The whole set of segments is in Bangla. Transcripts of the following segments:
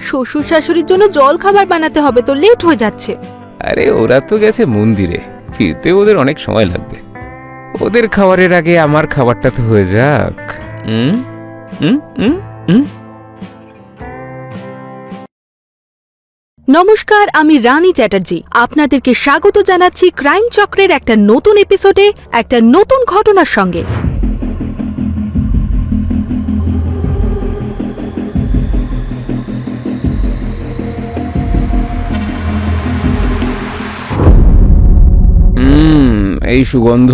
শ্বশুর শাশুড়ির জন্য জল খাবার বানাতে হবে, তো লেট হয়ে যাচ্ছে। আরে ওরা তো গেছে মন্দিরে, ফিরতে ওদের অনেক সময় লাগবে। ওদের খাবারের আগে আমার খাবারটা তো হয়ে যাক। নমস্কার, আমি রানী চ্যাটার্জি। আপনাদেরকে স্বাগত জানাচ্ছি ক্রাইম চক্রের একটা নতুন এপিসোডে, একটা নতুন ঘটনার সঙ্গে। এই সুগন্ধ,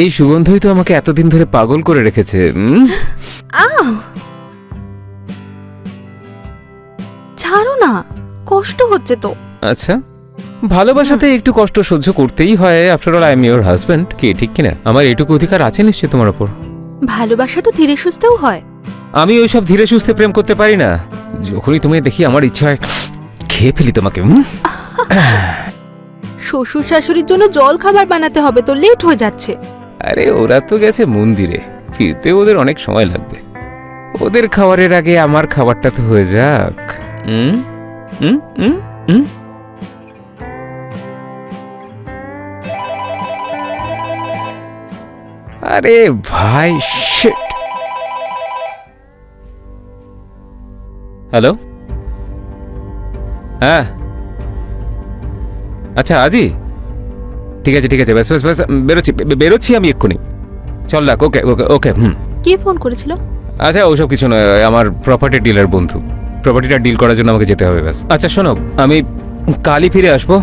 এই সুগন্ধই তো আমাকে এতদিন ধরে পাগল করে রেখেছে। ছাড়ো না, কষ্ট হচ্ছে তো। আচ্ছা, ভালোবাসাতে একটু কষ্ট সহ্য করতেই হয়। After all I am your husband, কি ঠিক কিনা? আমার এটুকু অধিকার আছে নিশ্চয় তোমার উপর। ভালোবাসা তো ধীরে সুস্থেও হয়। আমি ওইসব ধীরে সুস্থে প্রেম করতে পারি না। যখনই তুমি দেখি আমার ইচ্ছা হয় খেয়ে ফেলি তোমাকে। শ্বশুর শাশুড়ির জন্য জল খাবার বানাতে হবে, তো লেট হয়ে যাচ্ছে। আরে ওরা তো গেছে মন্দিরে, ফিরতে ওদের অনেক সময় লাগবে। ওদের খাবারের আগে আমার খাবারটা তো হয়ে যাক। আরে ভাই, শিট। হ্যালো, হ্যাঁ, আচ্ছা আজই ঠিক আছে, ঠিক আছে, ব্যাস ব্যাস ব্যাস, বেরোচ্ছি আমি এক্ষুনি। চল রাখ, ওকে ওকে ওকে। কে ফোন করেছিল? আচ্ছা, ওসব কিছু নয়, আমার প্রপার্টি ডিলার বন্ধু। প্রপার্টিটা ডিল করার জন্য আমাকে যেতে হবে, ব্যাস। আচ্ছা শোনো, আমি কালই ফিরে আসবো,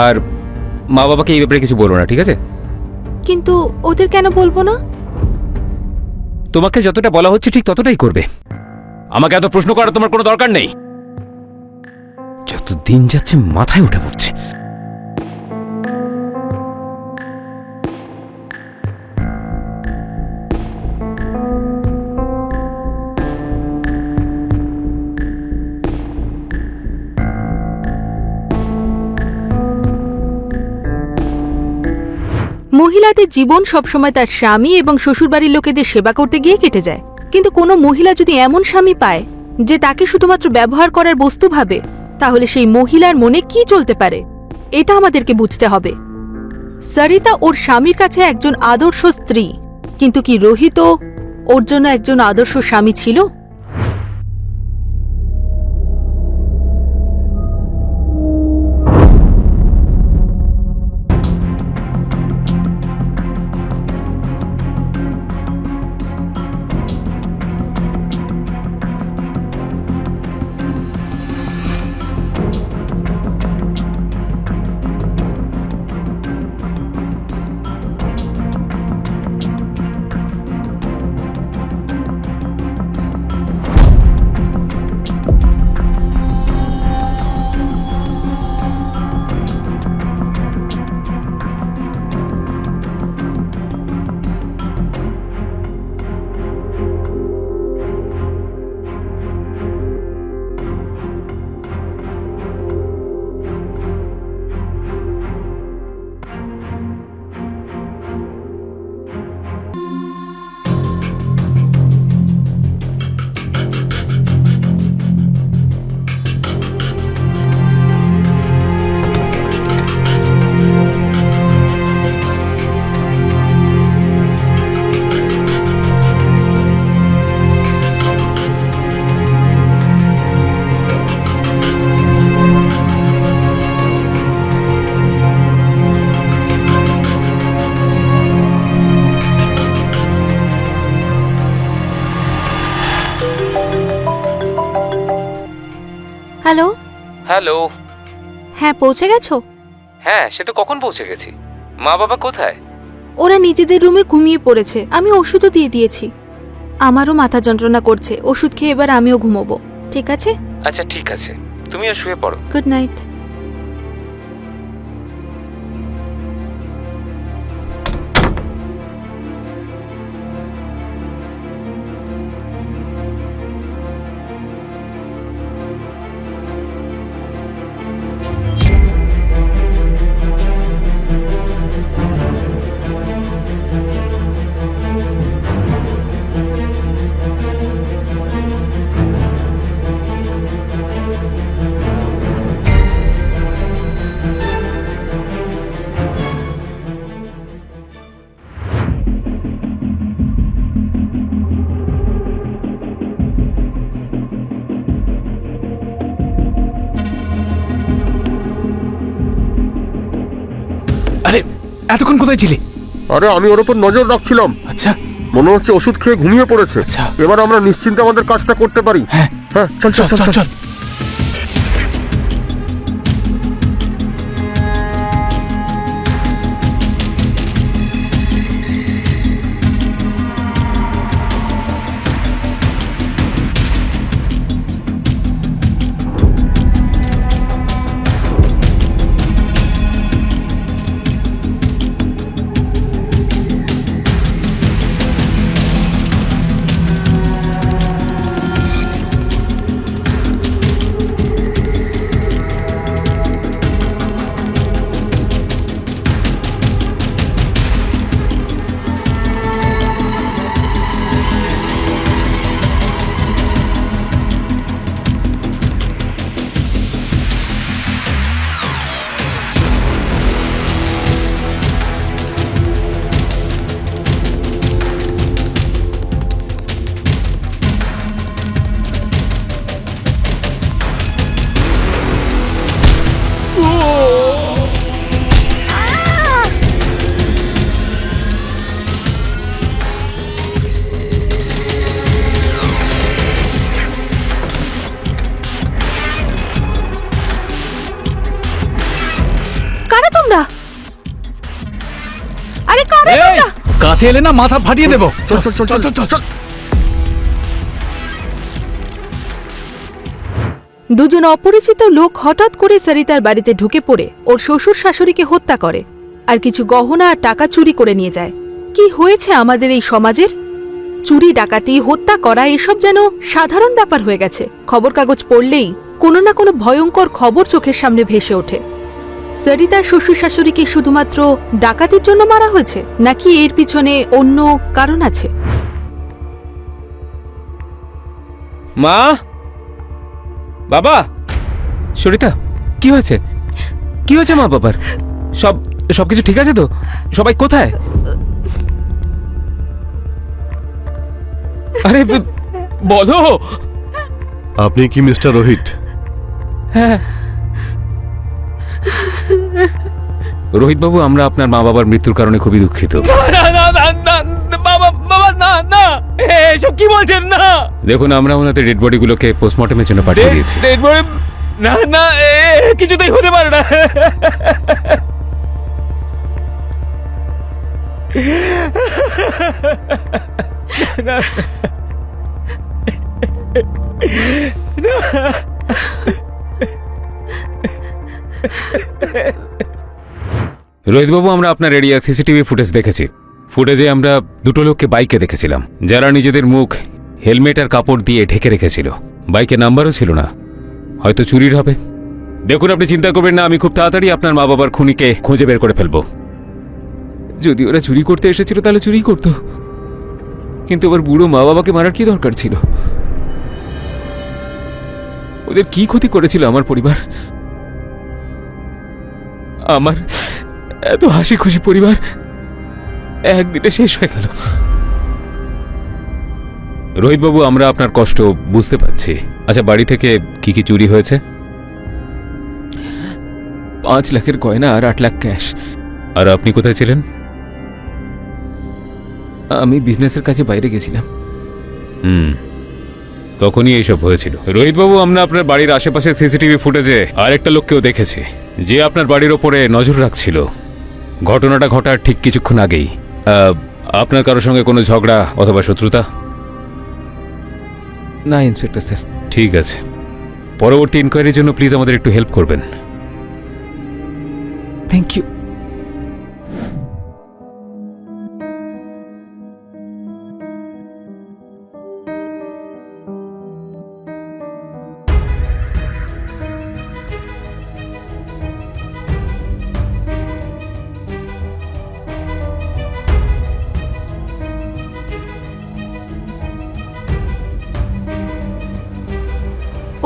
আর মা বাবাকে এই ব্যাপারে কিছু বলবো না, ঠিক আছে? কিন্তু ওদের কেন বলবো না? তোমাকে যতটা বলা হচ্ছে ঠিক ততটাই করবে। আমাকে এত প্রশ্ন করার তোমার কোনো দরকার নেই। যত দিন যাচ্ছে মাথায় উঠে পড়ছে। মহিলাদের জীবন সবসময় তার স্বামী এবং শ্বশুরবাড়ির লোকেদের সেবা করতে গিয়ে কেটে যায়। কিন্তু কোনো মহিলা যদি এমন স্বামী পায় যে তাকে শুধুমাত্র ব্যবহার করার বস্তু ভাবে, তাহলে সেই মহিলার মনে কি চলতে পারে, এটা আমাদেরকে বুঝতে হবে। সরিতা ওর স্বামীর কাছে একজন আদর্শ স্ত্রী, কিন্তু কি রোহিত ওর জন্য একজন আদর্শ স্বামী ছিল? হ্যালো। হ্যালো। হ্যাঁ, পৌঁছে গেছো? হ্যাঁ, সে তো কখন পৌঁছে গেছি। মা বাবা কোথায়? ওরা নিজেদের রুমে ঘুমিয়ে পড়েছে। আমি ওষুধও দিয়ে দিয়েছি। আমারও মাথা যন্ত্রণা করছে, ওষুধ খেয়ে এবার আমিও ঘুমোবো। ঠিক আছে? আচ্ছা ঠিক আছে, তুমিও শুয়ে পড়ো। Good night. এতক্ষণ কোথায় ছিলি? আরে আমি ওর উপর নজর রাখছিলাম। আচ্ছা মনে হচ্ছে ওষুধ খেয়ে ঘুমিয়ে পড়েছে। আচ্ছা। এবার আমরা নিশ্চিন্তে আমাদের কাজটা করতে পারি। হ্যাঁ হ্যাঁ, চল চল চল চল। কারা তোমরা? আরে কারা এই, তোমরা? কাছে এলে না মাথা ফাটিয়ে দেবো। চল চল চল চল চল চল। দুজন অপরিচিত লোক হঠাৎ করে সরিতার বাড়িতে ঢুকে পড়ে ওর শ্বশুর শাশুড়িকে হত্যা করে আর কিছু গহনা আর টাকা চুরি করে নিয়ে যায়। কি হয়েছে আমাদের এই সমাজের? চুরি, ডাকাতি, হত্যা করা এসব যেন সাধারণ ব্যাপার হয়ে গেছে। খবর কাগজ পড়লেই কোনো না কোনো ভয়ঙ্কর খবর চোখের সামনে ভেসে ওঠে। সরিতার শ্বশুর শাশুড়িকে শুধুমাত্র ডাকাতির জন্য মারা হয়েছে, নাকি এর পিছনে অন্য কারণ আছে? মা, বাবা, সরিতা, কি হয়েছে? কি হয়েছে মা বাবার? সবকিছু ঠিক আছে তো? সবাই কোথায়? আরে বলো। আপনি কি মিস্টার রোহিত? হ্যাঁ রোহিত বাবু, আমরা আপনার মা বাবার মৃত্যুর কারণে খুবই দুঃখিত। এসব কি বলছেন? না দেখুন, আমরা ওনাদের ডেড বডিগুলোকে পোস্টমর্টমের জন্য পাঠিয়ে দিয়েছি। Dead body? না না, কিছুতেই হতে পারে না। রোহিত বাবু, আমরা আপনার এরিয়া সিসিটিভি ফুটেজ দেখেছি। ফুটেজে আমরা দুটো লোককে বাইকে দেখেছিলাম, যারা নিজেদের মুখ হেলমেট আর কাপড় দিয়ে ঢেকে রেখেছিল। বাইকে নাম্বারও ছিল না, হয়তো চুরির হবে। দেখুন, আপনি চিন্তা করবেন না, আমি খুব তাড়াতাড়ি আপনার মা বাবার খুনিকে খুঁজে বের করে ফেলবো। যদি ওরা চুরি করতে এসেছিল তাহলে চুরি করতো, কিন্তু ওর বুড়ো মা বাবাকে মারার কি দরকার ছিল? ওদের কি ক্ষতি করেছিল আমার পরিবার? আমার এত হাসি খুশি পরিবার একদিনে শেষ হয়ে গেল। রোহিত বাবু, আমরা আপনার কষ্ট বুঝতে পারছি। আচ্ছা, বাড়ি থেকে কি কি চুরি হয়েছে? 5 লাখের গয়না আর 8 লাখ ক্যাশ। আর আপনি কোথায় ছিলেন? আমি বিজনেসের কাছে বাইরে গেছিলাম। তখনই এইসব হয়েছিল। রোহিত বাবু, আমরা আপনার বাড়ির আশেপাশে সিসিটিভি ফুটেজে আরেকটা লোককেও দেখেছি, যে আপনার বাড়ির ওপরে নজর রাখছিল। ঘটনাটা ঘটার ঠিক কিছুক্ষণ আগেই। আপনার কারোর সঙ্গে কোনো ঝগড়া অথবা শত্রুতা? না ইন্সপেক্টর স্যার। ঠিক আছে, পরবর্তী ইনকোয়ারির জন্য প্লিজ আমাদের একটু হেল্প করবেন। Thank you.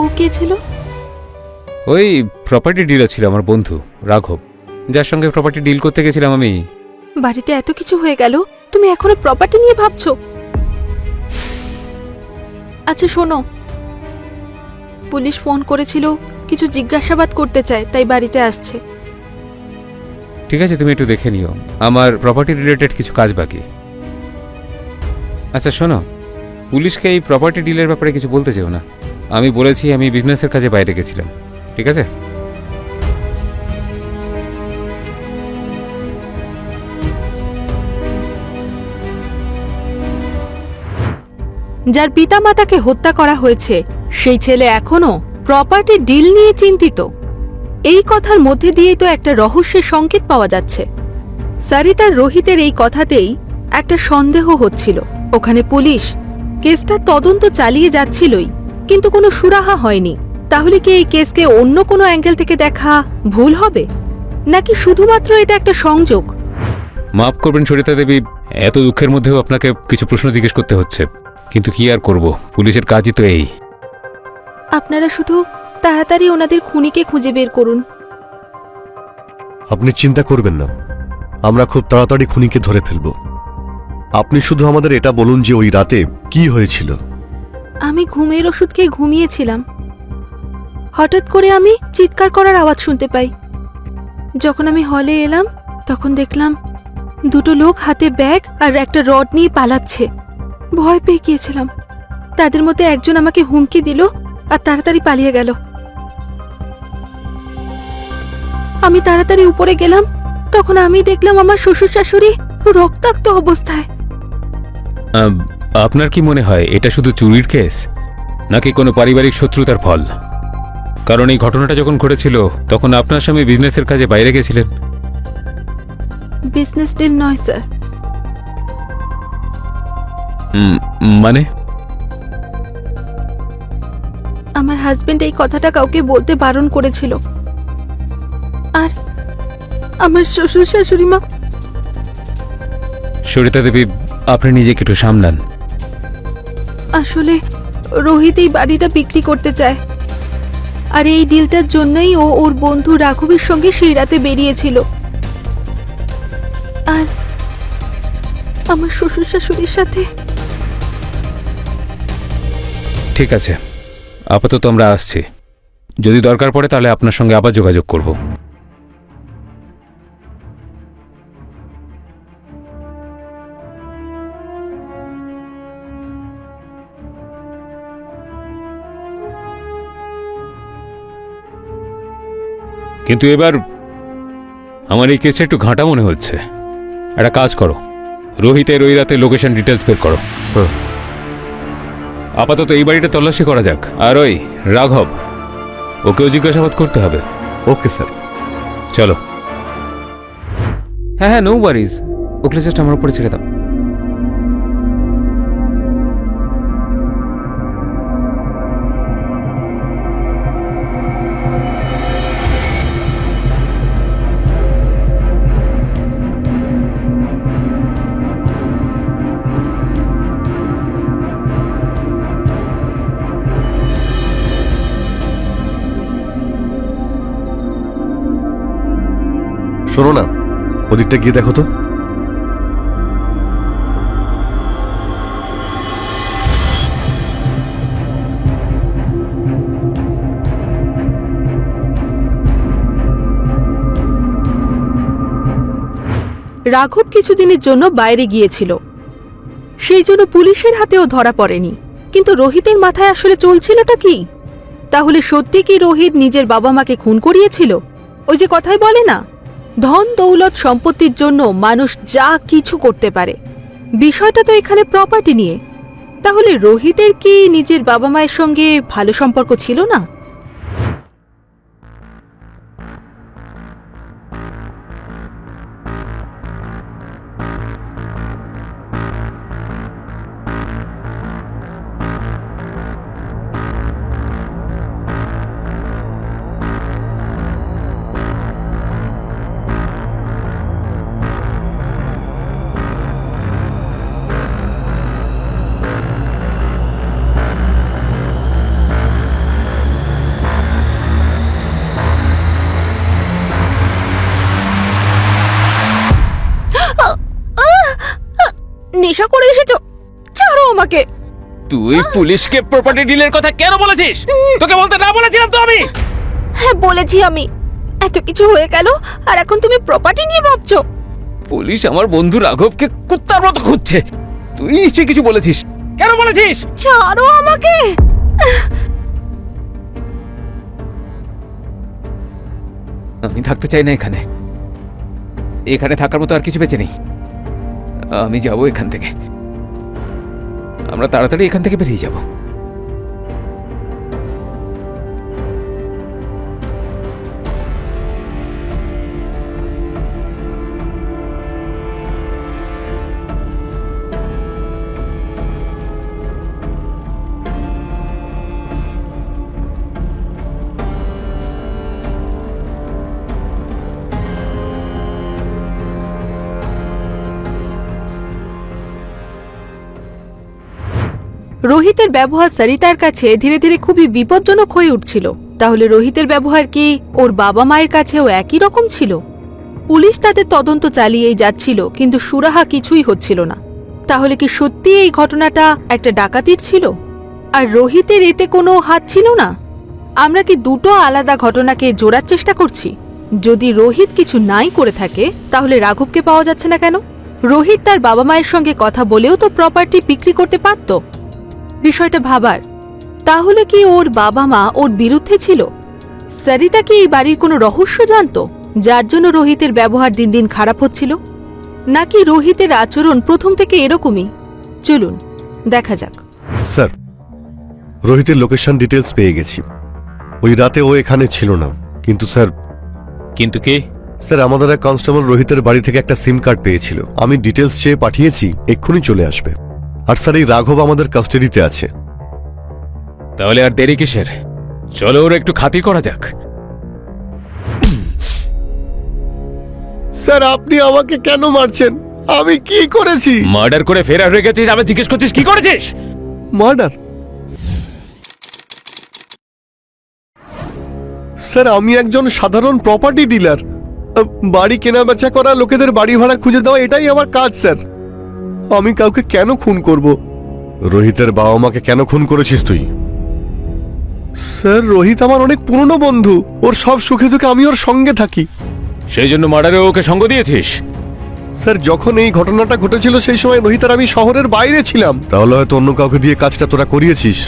ও কে ছিল? ওই প্রপার্টি ডিলার ছিল আমার বন্ধু রাঘব, যার সঙ্গে প্রপার্টি ডিল করতে গেছিলাম আমি। বাড়িতে এত কিছু হয়ে গেল, তুমি এখনো প্রপার্টি নিয়ে ভাবছো? আচ্ছা শোনো, পুলিশ ফোন করেছিল, কিছু জিজ্ঞাসাবাদ করতে চায়, তাই বাড়িতে আসছে। ঠিক আছে, তুমি একটু দেখে নিও, আমার প্রপার্টি রিলেটেড কিছু কাজ বাকি। আচ্ছা শোনো, পুলিশকে এই প্রপার্টি ডিলের ব্যাপারে কিছু বলতে চাও না। আমি বলেছি আমি বিজনেসের কাজে বাইরে গেছিলাম, ঠিক আছে? যার পিতামাতাকে হত্যা করা হয়েছে সেই ছেলে এখনো প্রপার্টি ডিল নিয়ে চিন্তিত। এই কথার মধ্যে দিয়েই তো একটা রহস্যের সংকেত পাওয়া যাচ্ছে। সারিতার রোহিতের এই কথাতেই একটা সন্দেহ হচ্ছিল। ওখানে পুলিশ কেসটা তদন্ত চালিয়ে যাচ্ছিলই, কিন্তু কোনো সুরাহা হয়নি। তাহলে কি এই কেসকে অন্য কোনো অ্যাঙ্গেল থেকে দেখা ভুল হবে, নাকি শুধুমাত্র এটা একটা সংযোগ? মাফ করবেন সরিতা দেবী, এত দুঃখের মধ্যেও আপনাকে কিছু প্রশ্ন জিজ্ঞেস করতে হচ্ছে, কিন্তু কি আর করব, পুলিশের কাজই তো এই। আপনারা শুধু তাড়াতাড়ি ওনাদের খুনিকে খুঁজে বের করুন। আপনি চিন্তা করবেন না, আমরা খুব তাড়াতাড়ি খুনিকে ধরে ফেলব। আপনি শুধু আমাদের এটা বলুন যে ওই রাতে কি হয়েছিল। আমি ঘুমের ওষুধ খেয়ে ঘুমিয়েছিলাম। হঠাৎ করে আমি চিৎকার করার আওয়াজ শুনতে পাই। যখন আমি হলে এলাম তখন দেখলাম দুটো লোক হাতে ব্যাগ আর একটা রড নিয়ে পালাচ্ছে। ভয় পেয়ে গিয়েছিলাম। তাদের মধ্যে একজন আমাকে হুমকি দিল আর তাড়াতাড়ি পালিয়ে গেল। আমি তাড়াতাড়ি উপরে গেলাম, তখন আমি দেখলাম আমার শ্বশুর শাশুড়ি রক্তাক্ত অবস্থায়। আপনার কি মনে হয় এটা শুধু চুরির কেস, নাকি কোনো পারিবারিক শত্রুতার ফল? কারণ এই ঘটনাটা যখন ঘটেছিল তখন আপনার স্বামী বিজনেসের কাজে বাইরে গেছিলেন। বিজনেস ডিল নয় স্যার। মানে? আমার হাজবেন্ড এই কথাটা কাউকে বলতে বারণ করেছিল। আর আমার শ্বশুর শাশুড়ি মা। সরিতা দেবী, আপনি নিজেকে একটু সামলান। আসলে রোহিত এই বাড়িটা বিক্রি করতে চায়, আর এই ডিলটার জন্যই ও ওর বন্ধু রাঘবের সঙ্গে সেই রাতে বেরিয়েছিল। আর আমার শ্বশুর শাশুড়ির সাথে। ঠিক আছে, আপাতত আমরা আসছি। যদি দরকার পড়ে তাহলে আপনার সঙ্গে আবার যোগাযোগ করব। কিন্তু এবার আমার এই কেসে একটু ঘাঁটা মনে হচ্ছে। একটা কাজ করো, রোহিতের ওই রাতে লোকেশন ডিটেলস বের করো। আপাতত এই বাড়িটা তল্লাশি করা যাক। আর ওই রাঘব, ওকেও জিজ্ঞাসাবাদ করতে হবে। Okay sir. চলো। হ্যাঁ হ্যাঁ, নো ওয়ারিজ, ওকে জাস্ট আমার উপরে ছেড়ে দাও। শোনো না, ওদিকটা গিয়ে দেখো তো। রাঘব কিছুদিনের জন্য বাইরে গিয়েছিল, সেই জন্য পুলিশের হাতেও ধরা পড়েনি। কিন্তু রোহিতের মাথায় আসলে চলছিলটা কি? তাহলে সত্যি কি রোহিত নিজের বাবা মাকে খুন করিয়েছিল? ওই যে কথাই বলে না, ধন দৌলত সম্পত্তির জন্য মানুষ যা কিছু করতে পারে। বিষয়টা তো এখানে প্রপার্টি নিয়ে। তাহলে রোহিতের কি নিজের বাবা মায়ের সঙ্গে ভালো সম্পর্ক ছিল না? নেশা করে এসেছো, ছাড়ো আমাকে। তুই পুলিশকে প্রপার্টি ডিলের কথা কেন বলেছিস? তোকে বলতে না বলেছিলাম তো আমি? হ্যাঁ বলেছি আমি, এত কিছু হয়ে গেল আর এখন তুমি প্রপার্টি নিয়ে ভাবছো? পুলিশ আমার বন্ধু রাঘবকে কুত্তার মতো খুঁজছে। তুই নিশ্চয়ই কিছু বলেছিস। কেন বলেছিস? ছাড়ো আমাকে। আমি থাকতে চাই না এখানে। এখানে থাকার মতো আর কিছু বেঁচে নেই। আমি যাব এখান থেকে। আমরা তাড়াতাড়ি এখান থেকে বেরিয়ে যাব। রোহিতের ব্যবহার সরিতার কাছে ধীরে ধীরে খুবই বিপজ্জনক হয়ে উঠছিল। তাহলে রোহিতের ব্যবহার কি ওর বাবা মায়ের কাছেও একই রকম ছিল? পুলিশ তাদের তদন্ত চালিয়েই যাচ্ছিল, কিন্তু সুরাহা কিছুই হচ্ছিল না। তাহলে কি সত্যি এই ঘটনাটা একটা ডাকাতির ছিল আর রোহিতের এতে কোনো হাত ছিল না? আমরা কি দুটো আলাদা ঘটনাকে জোড়ার চেষ্টা করছি? যদি রোহিত কিছু নাই করে থাকে তাহলে রাঘবকে পাওয়া যাচ্ছে না কেন? রোহিত তার বাবা মায়ের সঙ্গে কথা বলেও তো প্রপার্টি বিক্রি করতে পারত। বিষয়টা ভাবার। তাহলে কি ওর বাবা মা ওর বিরুদ্ধে ছিল? সরিতা কি এই বাড়ির কোনো রহস্য জানতো যার জন্য রোহিতের ব্যবহার দিন দিন খারাপ হচ্ছিল? নাকি রোহিতের আচরণ প্রথম থেকে এরকমই? চলুন দেখা যাক। স্যার, রোহিতের লোকেশন ডিটেলস পেয়ে গেছি। ওই রাতে ও এখানে ছিল না, কিন্তু স্যার কিন্তু কি? স্যার আমাদের এক কনস্টেবল রোহিতের বাড়ি থেকে একটা সিম কার্ড পেয়েছিল। আমি ডিটেলস চেয়ে পাঠিয়েছি, এক্ষুনি চলে আসবে। আর স্যার এই রাঘব আমাদের কাস্টাডিতে আছে। তাহলে আর দেরি কিসের? চলো ওর একটু খাতির করা যাক। স্যার আপনি আমাকে কেন মারছেন? আমি কি করেছি? মার্ডার করে ফেরার হয়ে গেছিস, আবার জিজ্ঞেস করছিস কি করেছিস? মার্ডার? স্যার আমি একজন সাধারণ প্রপার্টি ডিলার। বাড়ি কেনা বেচা করা, লোকেদের বাড়ি ভাড়া খুঁজে দেওয়া, এটাই আমার কাজ স্যার। আমি কাউকে কেন খুন করব? রোহিতের বাবা মাকে কেন খুন করেছিস তুই? স্যার রোহিত আমার অনেক পুরনো বন্ধু। ওর সব সুখে দুঃখে আমি ওর সঙ্গে থাকি। সেই জন্য মার্ডারে ওকে সঙ্গ দিয়েছিস? স্যার যখন এই ঘটনাটা ঘটেছিল সেই সময় রোহিত আর আমি শহরের বাইরে ছিলাম। তাহলে হয়তো অন্য কাউকে দিয়ে কাজটা তোরা করিয়েছিস।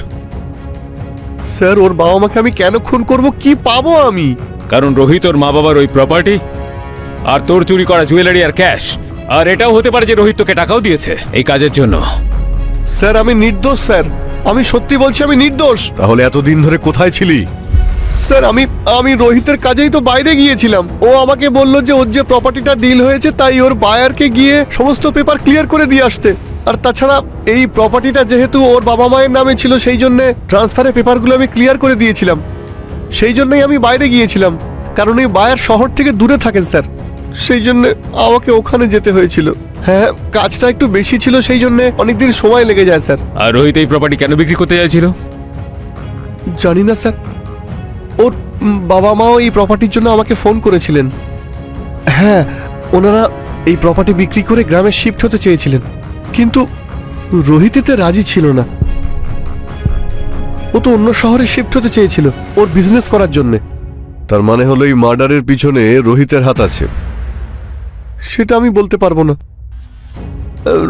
স্যার ওর বাবা মাকে আমি কেন খুন করব? কি পাবো আমি? কারণ রোহিত ওর মা বাবার ওই প্রপার্টি আর তোর চুরি করা জুয়েলারি আর ক্যাশ, আর এটাও হতে পারে যে রোহিত তোকে টাকাও দিয়েছে এই কাজের জন্য। স্যার আমি নির্দোষ স্যার, আমি সত্যি বলছি আমি নির্দোষ। তাহলে এতদিন ধরে কোথায় ছিলি? স্যার আমি রোহিতের কাজেই তো বাইরে গিয়েছিলাম। ও আমাকে বলল যে ওর যে প্রপার্টিটা ডিল হয়েছে তাই ওর বায়ারকে গিয়ে সমস্ত পেপার ক্লিয়ার করে দিয়ে আসতে। আর তাছাড়া এই প্রপার্টিটা যেহেতু ওর বাবা মায়ের নামে ছিল সেই জন্য ট্রান্সফারের পেপারগুলো আমি ক্লিয়ার করে দিয়েছিলাম। সেই জন্যই আমি বাইরে গিয়েছিলাম, কারণ এই বায়ার শহর থেকে দূরে থাকেন স্যার। সেই জন্য আমাকে ওখানে যেতে হয়েছিল। হ্যাঁ কাজটা একটু বেশি ছিল, সেই জন্য অনেকদিন সময় লেগে যায় স্যার। আর রোহিত এই প্রপার্টি কেন বিক্রি করতে চাইছিল? জানি না স্যার। ওর বাবা মাও এই প্রপার্টির জন্য আমাকে ফোন করেছিলেন। হ্যাঁ ওনারা এই প্রপার্টি বিক্রি করে গ্রামে শিফট হতে চেয়েছিলেন, কিন্তু রোহিত এতে রাজি ছিল না। ও তো অন্য শহরে শিফট হতে চেয়েছিল ওর বিজনেস করার জন্য। তার মানে হলো এই মার্ডারের পিছনে রোহিতের হাত আছে। সেটা আমি বলতে পারবো না।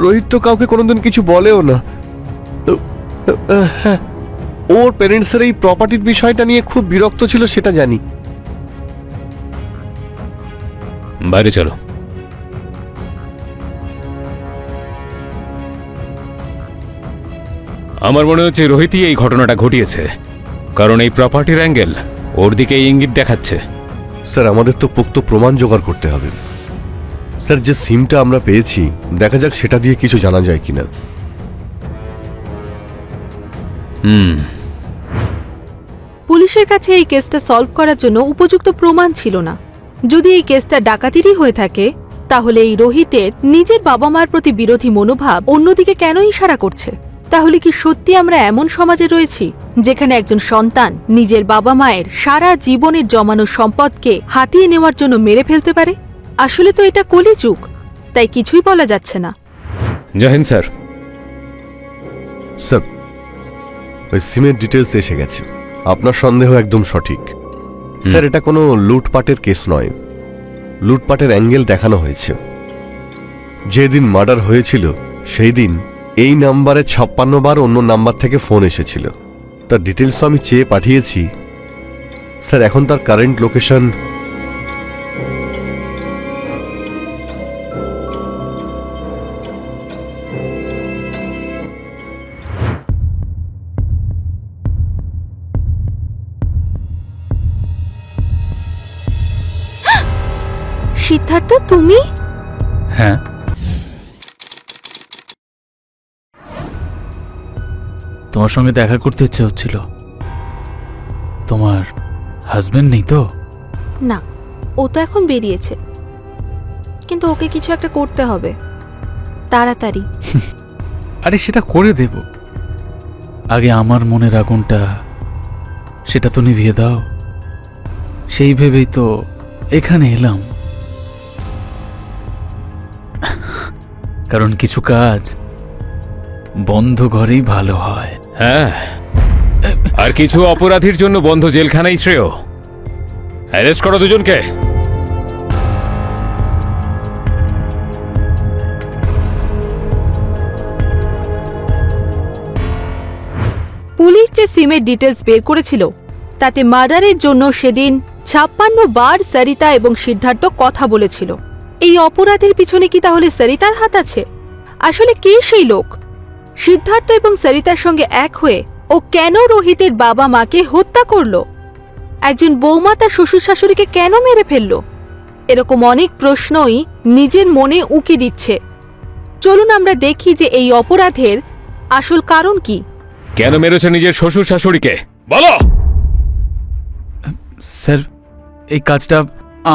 রোহিত তো কাউকে কোনোদিন কিছু বলেও না। হ্যাঁ ওর প্যারেন্টসের এই প্রপার্টির বিষয়টা নিয়ে খুব বিরক্ত ছিল, সেটা জানি। বাইরে চলো। আমার মনে হচ্ছে রোহিতই এই ঘটনাটা ঘটিয়েছে, কারণ এই প্রপার্টির অ্যাঙ্গেল ওর দিকে ইঙ্গিত দেখাচ্ছে। স্যার আমাদের তো পোক্ত প্রমাণ জোগাড় করতে হবে। স্যার যে সিমটা আমরা পেয়েছি, দেখা যাক সেটা দিয়ে কিছু জানা যায় কিনা। পুলিশের কাছে এই কেসটা সলভ করার জন্য উপযুক্ত প্রমাণ ছিল না। যদি এই কেসটা ডাকাতিরই হয়ে থাকে তাহলে এই রোহিতের নিজের বাবা মার প্রতি বিরোধী মনোভাব অন্যদিকে কেন ইশারা করছে? তাহলে কি সত্যি আমরা এমন সমাজে রয়েছি যেখানে একজন সন্তান নিজের বাবা মায়ের সারা জীবনের জমানো সম্পদকে হাতিয়ে নেওয়ার জন্য মেরে ফেলতে পারে? আসলে তো এটা কলিযুগ, তাই কিছুই বলা যাচ্ছে না। জয় হিন্দ স্যার। স্যার ওই সিমের ডিটেলস এসে গেছে। আপনার সন্দেহ একদম সঠিক। স্যার এটা কোনো লুটপাটের কেস নয়, লুটপাটের অ্যাঙ্গেল দেখানো হয়েছে। যেদিন মার্ডার হয়েছিল সেই দিন এই নাম্বারে 56 বার অন্য নাম্বার থেকে ফোন এসেছিল। তার ডিটেলস আমি চেয়ে পাঠিয়েছি স্যার। এখন তার কারেন্ট লোকেশন সিদ্ধার্থ, তুমি? হ্যাঁ, তোমার সঙ্গে দেখা করতে ইচ্ছে হচ্ছিল। তোমার হাজবেন্ড নেই তো? না, ও তো এখন বেরিয়েছে, কিন্তু ওকে কিছু একটা করতে হবে তাড়াতাড়ি। আরে সেটা করে দেব, আগে আমার মনের আগুনটা সেটা তো নিভিয়ে দাও। সেই ভেবেই তো এখানে এলাম, কারণ কিছু কাজ বন্ধ ঘরেই ভালো হয়। হ্যাঁ, আর কিছু অপরাধীর জন্য বন্ধ জেলখানাই শ্রেয়। অ্যারেস্ট করো দুজনকে। পুলিশ যে সিমের ডিটেলস বের করেছিল তাতে মার্ডারের জন্য সেদিন 56 বার সরিতা এবং সিদ্ধার্থ কথা বলেছিল। এই অপরাধের পিছনে কি তাহলে সরিতার হাত আছে? আসলে কে সেই লোক? সিদ্ধার্থ এবং সরিতার সঙ্গে এক হয়ে ও কেন রোহিতের বাবা মাকে হত্যা করল? একজন বৌমা তার শ্বশুর শাশুড়িকে কেন মেরে ফেলল? এরকম অনেক প্রশ্নই নিজের মনে উকি দিচ্ছে। চলুন আমরা দেখি যে এই অপরাধের আসল কারণ কি। কেন মেরেছে নিজের শ্বশুর শাশুড়িকে? বলো। স্যার, এই কাজটা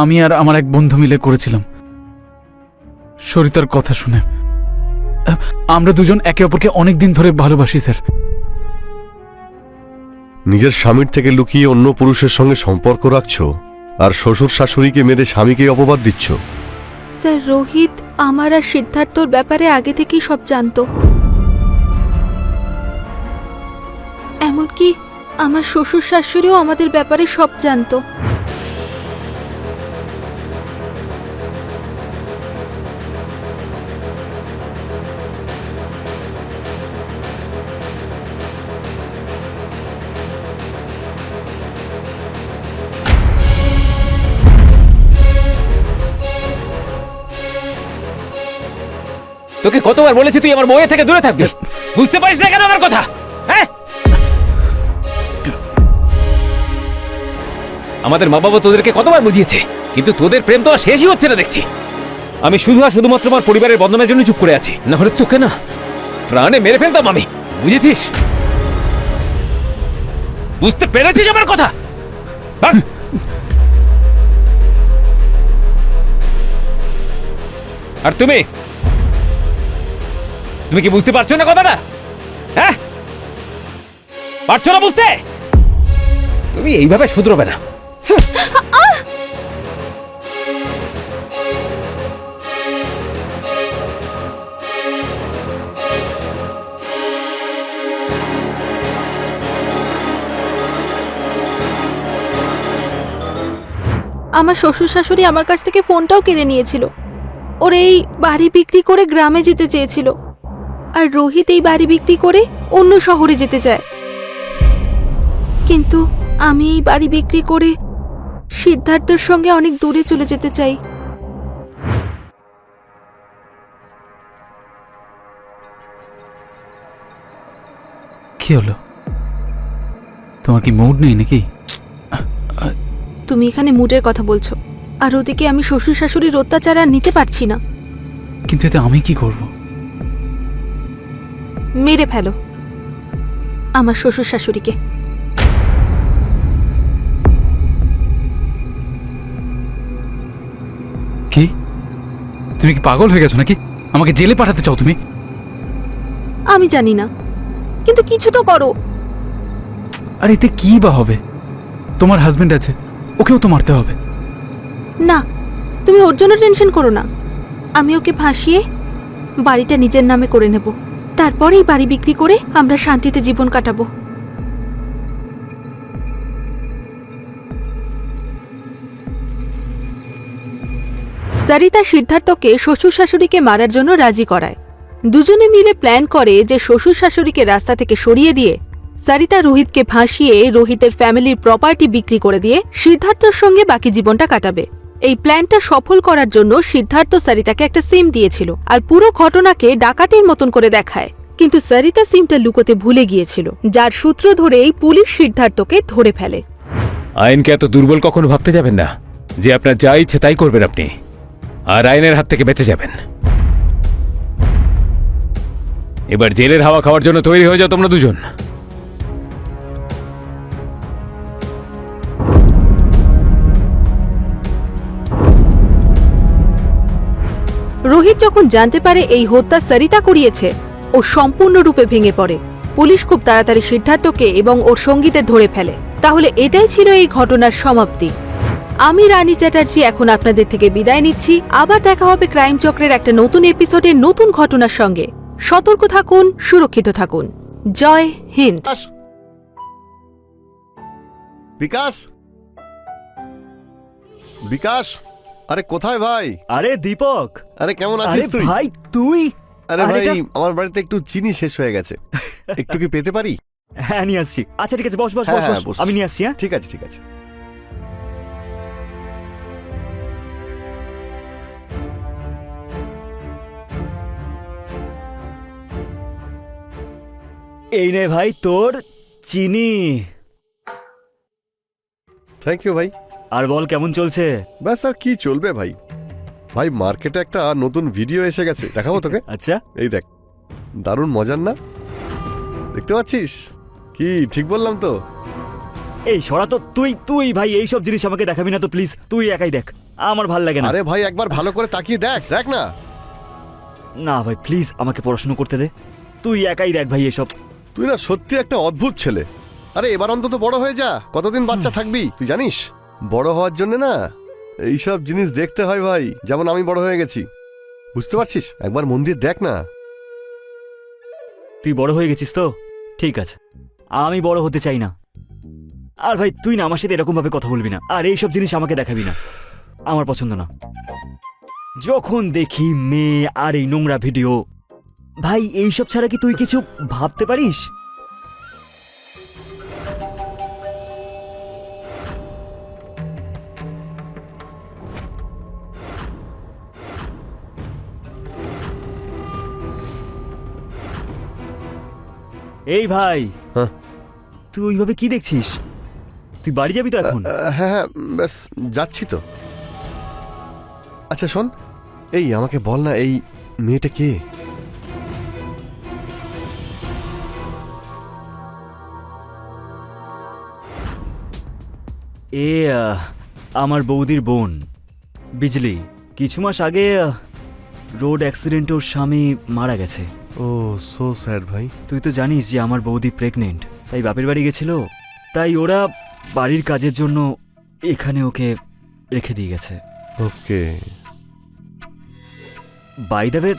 আমি আর আমার এক বন্ধু মিলে করেছিলাম। সরিতার কথা শুনে আমরা দুজন একে অপরকে অনেক দিন ধরে ভালোবাসি স্যার। নিজের স্বামীর থেকে লুকিয়ে অন্য পুরুষের সঙ্গে সম্পর্ক রাখছো, আর শ্বশুর শাশুড়িকে মেরে স্বামীকে অপবাদ দিচ্ছ। স্যার, রোহিত আমার আর সিদ্ধার্থর ব্যাপারে আগে থেকেই সব জানতো। এমনকি আমার শ্বশুর শাশুড়িও আমাদের ব্যাপারে সব জানতো। তোকে কতবার বলেছি তুই আমার বউয়ের থেকে দূরে থাকবি? বুঝতে পারিস না কেন আমার কথা? হ্যাঁ, আমাদের মা বাবা তোদেরকে কতবার বুঝিয়েছে, কিন্তু তোদের প্রেম তো আর শেষই হচ্ছে না দেখছি। আমি শুধুমাত্র আমার পরিবারের বদনামের জন্য চুপ করে আছি, না হলে তোকে না প্রাণে মেরে ফেলতাম আমি, বুঝেছিস? বুঝতে পেরেছিস আমার কথা? ভাগ। আর তুমি কি বুঝতে পারছো না কথাটা? হ্যাঁ, পারছো না বুঝতে? তুমি এইভাবে শুধরবে না। আমার শ্বশুর শাশুড়ি আমার কাছ থেকে ফোনটাও কেড়ে নিয়েছিল। ওর এই বাড়ি বিক্রি করে গ্রামে যেতে চেয়েছিল, আর রোহিত এই বাড়ি বিক্রি করে অন্য শহরে যেতে চায়। কিন্তু আমি এই বাড়ি বিক্রি করে সিদ্ধার্থের সঙ্গে অনেক দূরে চলে যেতে চাই। কি হলো? তোমার কি মুড নেই নাকি? তুমি এখানে মুডের কথা বলছো, আর ওদিকে আমি শ্বশুর শাশুড়ির অত্যাচার আর নিতে পারছি না। কিন্তু এতে আমি কি করব? মেরে ফেলো আমার শ্বশুর শাশুড়িকে। কি? তুমি কি পাগল হয়ে গেছো নাকি? আমাকে জেলে পাঠাতে চাও তুমি? আমি জানি না, কিন্তু কিছু তো করো। আর এতে কি বা হবে? তোমার হাজবেন্ড আছে, ওকেও তো মারতে হবে। না, তুমি ওর জন্য টেনশন করো না। আমি ওকে ফাঁসিয়ে বাড়িটা নিজের নামে করে নেব, তারপরেই বাড়ি বিক্রি করে আমরা শান্তিতে জীবন কাটাবো। সরিতা সিদ্ধার্থকে শ্বশুর শাশুড়িকে মারার জন্য রাজি করায়। দুজনে মিলে প্ল্যান করে যে শ্বশুর শাশুড়িকে রাস্তা থেকে সরিয়ে দিয়ে সরিতা রোহিতকে ফাঁসিয়ে রোহিতের ফ্যামিলির প্রপার্টি বিক্রি করে দিয়ে সিদ্ধার্থর সঙ্গে বাকি জীবনটা কাটাবে। এই প্ল্যানটা সফল করার জন্য সিদ্ধার্থ সরিতাকে একটা সিম দিয়েছিল আর পুরো ঘটনাকে ডাকাতির মতন করে দেখায়, কিন্তু সরিতা সিমটা লুকোতে ভুলে গিয়েছিল, যার সূত্র ধরেই পুলিশ সিদ্ধার্থকে ধরে ফেলে। আইনকে এত দুর্বল কখনো ভাবতে যাবেন না যে আপনার যা ইচ্ছে তাই করবেন আপনি, আর আইনের হাত থেকে বেঁচে যাবেন। এবার জেলের হাওয়া খাওয়ার জন্য তৈরি হয়ে যাও তোমরা দুজন। রোহিত যখন জানতে পারে এই হত্যা সরিতা করিয়েছে, ও সম্পূর্ণরূপে ভেঙে পড়ে। পুলিশ খুব তাড়াতাড়ি সিদ্ধার্থকে এবং ওর সঙ্গীদের ধরে ফেলে। তাহলে এটাই ছিল এই ঘটনার সমাপ্তি। আমি রানী চ্যাটার্জি এখন আপনাদের থেকে বিদায় নিচ্ছি। আবার দেখা হবে ক্রাইম চক্রের একটা নতুন এপিসোডে নতুন ঘটনার সঙ্গে। সতর্ক থাকুন, সুরক্ষিত থাকুন। জয় হিন্দ। বিকাশ, বিকাশ, আরে কোথায় ভাই? আরে দীপক, আরে কেমন আরে আছিস তুই? ভাই তুই? আরে আরে ভাই, এটা- আমার বাড়িতে একটু চিনি শেষ হয়ে গেছে, একটু কি পেতে পারি? হ্যাঁ নিয়ে আসছি। আচ্ছা ঠিক আছে, বস বস হ্যাঁ, বস হ্যাঁ, বস বসছি। আমি নিয়ে আসছি। হ্যাঁ ঠিক আছে, ঠিক আছে। এই নে ভাই তোর চিনি। থ্যাংক ইউ ভাই। আর বল কেমন চলছে? ব্যাস আর কি চলবে ভাই। ভাই মার্কেটে একটা নতুন ভিডিও এসে গেছে, দেখাবো তোকে। আচ্ছা এই দেখ, দারুণ মজার না? দেখতে পাচ্ছিস? কি ঠিক বললাম তো? এই সরা তো, তুই তুই ভাই এইসব জিনিস আমাকে দেখাবি না তো প্লিজ। তুই একাই দেখ, আমার ভাল লাগে না। আরে ভাই একবার ভালো করে তাকিয়ে দেখ, দেখ না। না ভাই প্লিজ আমাকে পড়াশোনা করতে দে। তুই একাই দেখ ভাই এসব। তুই না সত্যি একটা অদ্ভুত ছেলে। আরে এবার অন্তত বড় হয়ে যা, কতদিন বাচ্চা থাকবি তুই জানিস? বড় হওয়ার জন্য না এইসব জিনিস দেখতে হয় ভাই, যেমন আমি বড় হয়ে গেছি, বুঝতে পারছিস? একবার মন্দির দেখ না। তুই বড় হয়ে গেছিস তো ঠিক আছে, আমি বড় হতে চাই না। আর ভাই তুই না আমার সাথে এরকম ভাবে কথা বলবি না, আর এইসব জিনিস আমাকে দেখাবি না, আমার পছন্দ না। যখন দেখি মেয়ে আর এই নোংরা ভিডিও, ভাই এইসব ছাড়া কি তুই কিছু ভাবতে পারিস? এই ভাই, হ্যাঁ। তুই ওইভাবে কি দেখছিস? তুই বাড়ি যাবি তো এখন? হ্যাঁ হ্যাঁ, ব্যাস যাচ্ছি তো। আচ্ছা শোন, এই আমাকে বল না, এই মেয়েটা কে? এ আমার বৌদির বোন বিজলি। কিছু মাস আগে রোড অ্যাক্সিডেন্টে ওর স্বামী মারা গেছে। ও সো স্যাড ভাই। তুই তো জানিস যে আমার বৌদি প্রেগনেন্ট, তাই বাপের বাড়ি গেছিল। তাই ওরা বাড়ির কাজের জন্য এখানে ওকে রেখে দিয়ে গেছে। ওকে। বাই দ্য ওয়ে,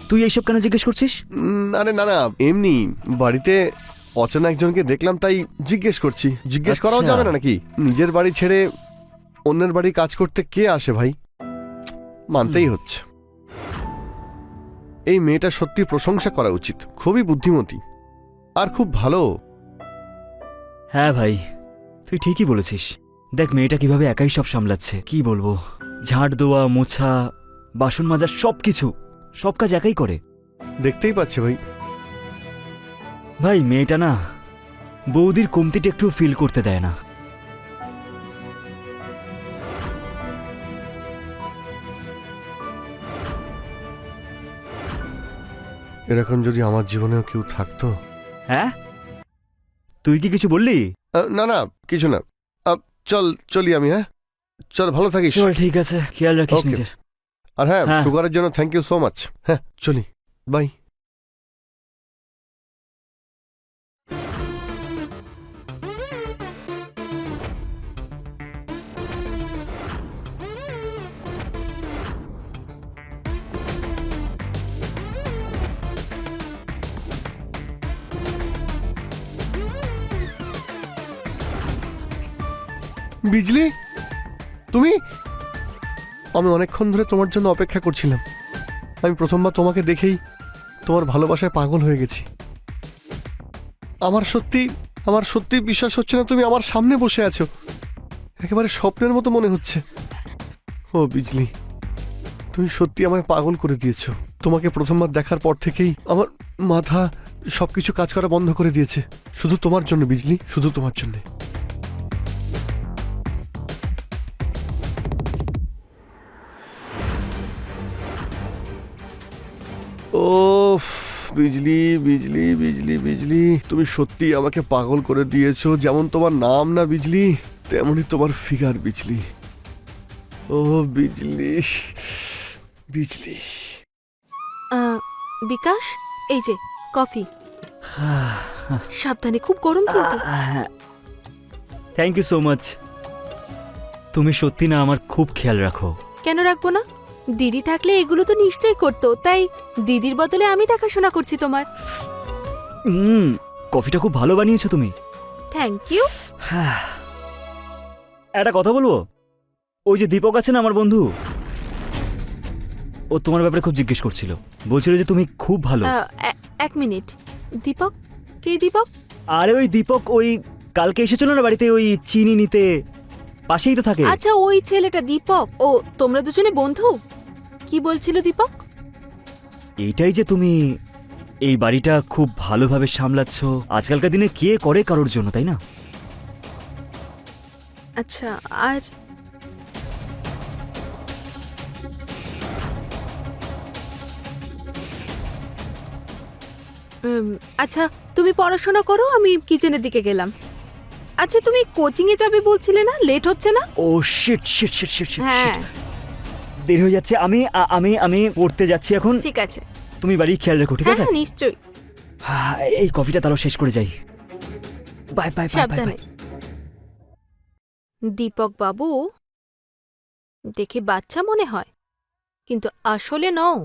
তুই এইসব কেন জিজ্ঞেস করছিস? আরে না না, এমনি বাড়িতে অচেনা একজনকে দেখলাম তাই জিজ্ঞেস করছি। জিজ্ঞেস করাও আচ্ছা। যাবে না নাকি? নিজের বাড়ি ছেড়ে অন্যের বাড়ি কাজ করতে কে আসে ভাই? মানতেই হচ্ছে। এই মেয়েটা সত্যি প্রশংসা করা উচিত, খুবই বুদ্ধিমতী আর খুব ভালো। হ্যাঁ ভাই, তুই ঠিকই বলেছিস। দেখ মেয়েটা কিভাবে একাই সব সামলাচ্ছে, কি বলবো। ঝাড় দেওয়া, মোছা, বাসন মাজা, সবকিছু, সব কাজ একাই করে। দেখতেই পাচ্ছে ভাই। ভাই মেয়েটা না বৌদির কমতিটা একটু ফিল করতে দেয় না। এরকম যদি আমার জীবনেও কেউ থাকতো। হ্যাঁ, তুই কি কিছু বললি? না না, কিছু না। চল চলি আমি। হ্যাঁ চল, ভালো থাকিস। চল ঠিক আছে, খেয়াল রাখিস Okay. নিজের। আর হ্যাঁ, হ্যাঁ। সুগারের জন্য থ্যাংক ইউ সো মাচ। হ্যাঁ চলি, বাই। বিজলি, তুমি আমি অনেকক্ষণ ধরে তোমার জন্য অপেক্ষা করছিলাম। আমি প্রথমবার তোমাকে দেখেই তোমার ভালোবাসায় পাগল হয়ে গেছি। আমার সত্যি বিশ্বাস হচ্ছে না তুমি আমার সামনে বসে আছো। একেবারে স্বপ্নের মতো মনে হচ্ছে। ও বিজলি, তুমি সত্যি আমায় পাগল করে দিয়েছো। তোমাকে প্রথমবার দেখার পর থেকেই আমার মাথা সবকিছু কাজ করা বন্ধ করে দিয়েছে। শুধু তোমার জন্য বিজলি, শুধু তোমার জন্য। ওফ বিজলি বিজলি বিজলি বিজলি, তুমি সত্যি আমাকে পাগল করে দিয়েছো। যেমন তোমার নাম না বিজলি, তেমনই তোমার ফিগার বিজলি। ও বিজলি বিজলি। বিকাশ, এই যে কফি। সাবধানে, খুব গরম কিন্তু। Thank you so much. তুমি সত্যি না আমার খুব খেয়াল রাখো। কেন রাখবো না? দিদি থাকলে এগুলো তো নিশ্চয়ই করতো, তাই দিদির বদলে আমি দেখাশোনা করছি তোমার। কফিটা খুব ভালো বানিয়েছো তুমি। Thank you. একটা কথা বলবো? ওই যে দীপক আছে না আমার বন্ধু, ও তোমার ব্যাপারে খুব জিজ্ঞেস করছিল। বলছিল যে তুমি খুব ভালো। এক মিনিট, দীপক? কে দীপক? আরে ওই দীপক, ওই কালকে এসেছিল না বাড়িতে ওই চিনি নিতে, পাশেই তো থাকে। আচ্ছা, ওই ছেলেটা দীপক। ও, তোমরা দুজনে বন্ধু? কি বলছিল দীপক? এইটাই যে তুমি এই বাড়িটা খুব ভালোভাবে সামলাচ্ছ। আজকালকার দিনে কে করে কারোর জন্য, তাই না? আচ্ছা, আর আচ্ছা, তুমি পড়াশোনা করো, আমি কিচেনের দিকে গেলাম। আচ্ছা, তুমি কোচিং এ যাবে বলছিলে না? লেট হচ্ছে না? Oh shit shit shit shit shit. হ্যাঁ, দেরি হয়ে যাচ্ছে। আমি আমি আমি পড়তে যাচ্ছি এখন। ঠিক আছে। তুমি বাড়ি খেয়াল রেখো, ঠিক আছে? হ্যাঁ, নিশ্চয়ই। এই কফিটা তাহলে শেষ করে যাই। বাই বাই বাই বাই সাবধানে। বাই। দীপক বাবু দেখে বাচ্চা মনে হয়, কিন্তু আসলে নও।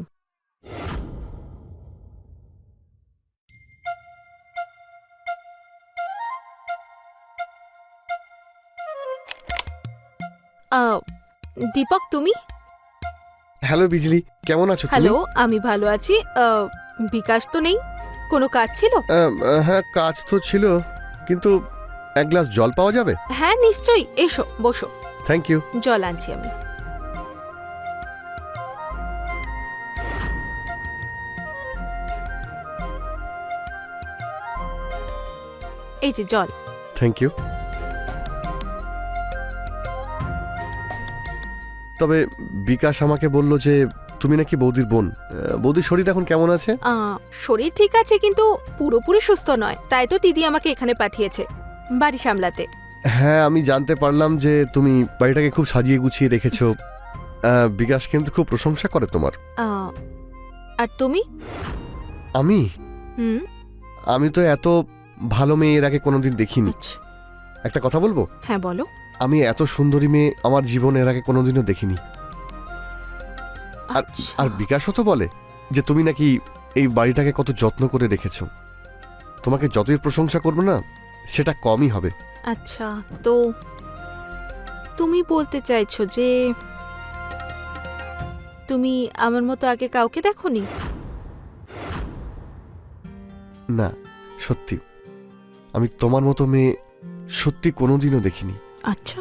দীপক, তুমি? হ্যালো বিজলি, কেমন আছো তুমি? হ্যালো, আমি ভালো আছি। বিকাশ তো নেই। কোনো কাজ ছিল? হ্যাঁ, কাজ তো ছিল, কিন্তু এক গ্লাস জল পাওয়া যাবে? হ্যাঁ, নিশ্চয়ই। এসো, বসো। Thank you. জল আনছি আমি। এই যে জল। Thank you. তবে বিকাশ আমাকে বলল যে তুমি নাকি বৌদির বোন। বৌদির শরীর এখন কেমন আছে? শরীর ঠিক আছে, কিন্তু পুরোপুরি সুস্থ নয়। তাই তো দিদি আমাকে এখানে পাঠিয়েছে বাড়ি সামলাতে। হ্যাঁ, আমি জানতে পারলাম যে তুমি বাড়িটাকে খুব সাজিয়ে গুছিয়ে রেখেছো। বিকাশ কিন্তু খুব প্রশংসা করে তোমার। আর তুমি? আমি হুম। আমি তো এত ভালো মেয়ে এর আগে কোনোদিন দেখিনি। আচ্ছা। একটা কথা বলবো? হ্যাঁ, বলো। আমি এত সুন্দরী মেয়ে আমার জীবনে এর আগে কোনোদিনও দেখিনি। আচ্ছা। আর বিকাশও তো বলে যে তুমি নাকি এই বাড়িটাকে কত যত্ন করে রেখেছো। তোমাকে যতই প্রশংসা করবো না, সেটা কমই হবে। আচ্ছা, তো তুমি বলতে চাইছো যে তুমি আমার মতো আগে কাউকে দেখোনি? না, সত্যি আমি তোমার মতো মেয়ে সত্যি কোনোদিনও দেখিনি। আচ্ছা।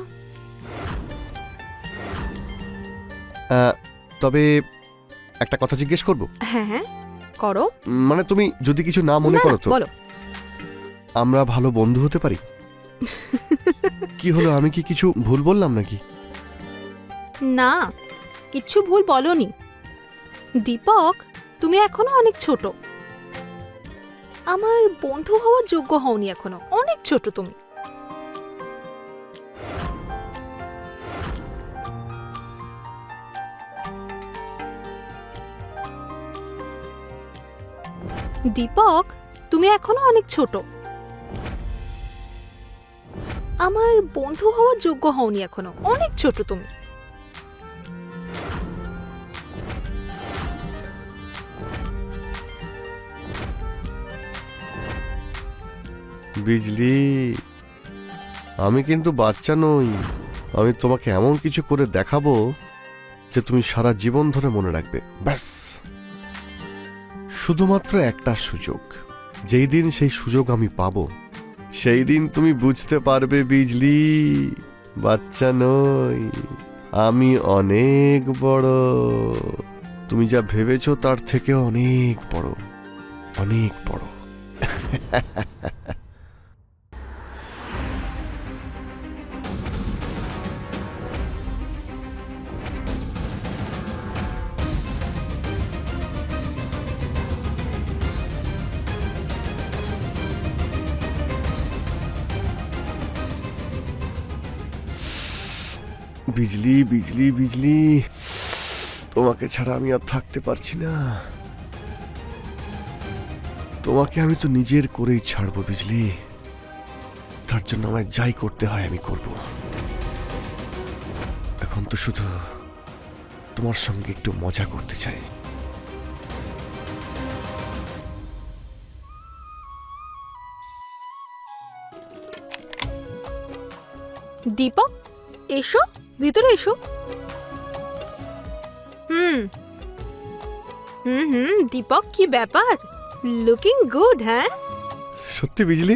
তবে একটা কথা জিজ্ঞেস করব? হ্যাঁ হ্যাঁ, করো। মানে তুমি যদি কিছু না মনে করো তো, বলো। আমরা ভালো বন্ধু হতে পারি? কি হলো, আমি কি কিছু ভুল বললাম নাকি? না, কিচ্ছু ভুল বলনি। দীপক, তুমি এখনো অনেক ছোট। আমার বন্ধু হওয়ার যোগ্য হওনি এখনো। অনেক ছোট তুমি। দীপক, তুমি এখনো অনেক ছোট। আমার বন্ধু হওয়ার যোগ্য হওনি এখনো। অনেক ছোট তুমি। বিজলি, আমি কিন্তু বাচ্চা নই। আমি তোমাকে এমন কিছু করে দেখাবো যে তুমি সারা জীবন ধরে মনে রাখবে। ব্যাস, শুধুমাত্র একটা সুযোগ। যেই দিন সেই সুযোগ আমি পাবো, সেই দিন তুমি বুঝতে পারবে বিজলি, বাচ্চা নই, আমি অনেক বড়। তুমি যা ভেবেছো তার থেকে অনেক বড়, অনেক বড়। বিজলি, বিজলি, বিজলি, তোমাকে ছাড়া আমি আর থাকতে পারছি না। তোমাকে আমি তো নিজের করেই ছাড়বো বিজলি। তার জন্য আমায় যাই করতে হয় আমি করব। এখন তো শুধু তোমার সঙ্গে একটু মজা করতে চাই। দীপক, এসো, ভিতরে এসো। হুম হুম হুম দীপক, কি ব্যাপার? Looking good. হ্যাঁ, সত্যি বিজলি,